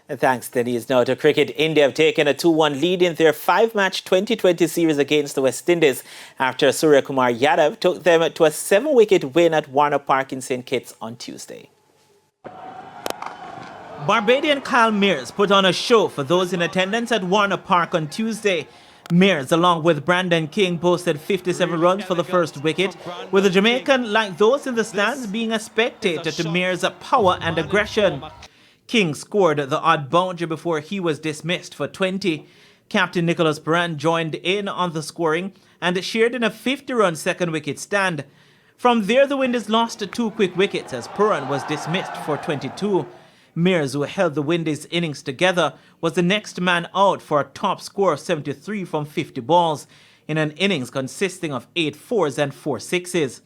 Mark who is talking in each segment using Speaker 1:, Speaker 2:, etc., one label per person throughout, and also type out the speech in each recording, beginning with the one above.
Speaker 1: Thanks, Denise. Now to cricket, India have taken a 2-1 lead in their 5-match 2020 series against the West Indies after Surya Kumar Yadav took them to a 7-wicket win at Warner Park in St. Kitts on Tuesday. Barbadian Kyle Mears put on a show for those in attendance at Warner Park on Tuesday. Mears, along with Brandon King, posted 57 runs for the first wicket, with the Jamaican, like those in the stands, being a spectator to Mears' power and aggression. King scored the odd boundary before he was dismissed for 20. Captain Nicholas Purran joined in on the scoring and shared in a 50-run second-wicket stand. From there, the Windies lost 2 quick wickets as Purran was dismissed for 22. Mears, who held the Windies' innings together, was the next man out for a top score of 73 from 50 balls, in an innings consisting of 8 fours and 4 sixes.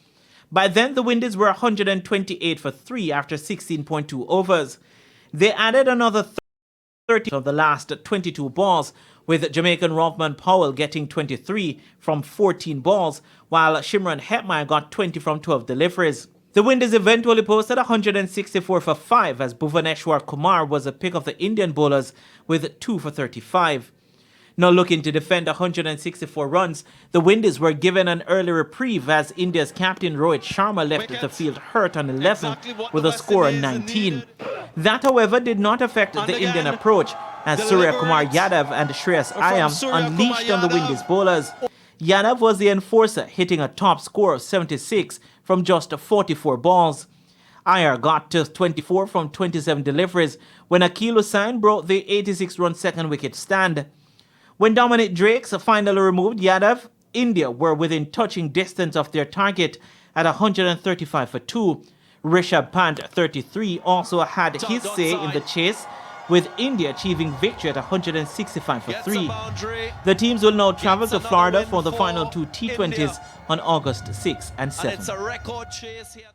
Speaker 1: By then, the Windies were 128 for 3 after 16.2 overs. They added another 30 of the last 22 balls, with Jamaican Rothman Powell getting 23 from 14 balls, while Shimron Hetmeyer got 20 from 12 deliveries. The Windies eventually posted 164 for 5 as Bhuvaneshwar Kumar was a pick of the Indian bowlers with 2 for 35. Now looking to defend 164 runs, the Windies were given an early reprieve as India's captain Rohit Sharma left the field hurt on 11 with a score of 19. That, however, did not affect the Indian approach as Surya Kumar Yadav and Shreyas Iyer unleashed on the Windies bowlers. Yadav was the enforcer, hitting a top score of 76 from just 44 balls. Iyer got to 24 from 27 deliveries when Akeal Hussain broke the 86-run second-wicket stand. When Dominic Drakes finally removed Yadav, India were within touching distance of their target at 135 for 2. Rishabh Pant, 33, also had his say in the chase, with India achieving victory at 165 for 3. The teams will now travel to Florida for the final 2 T20s on August 6 and 7.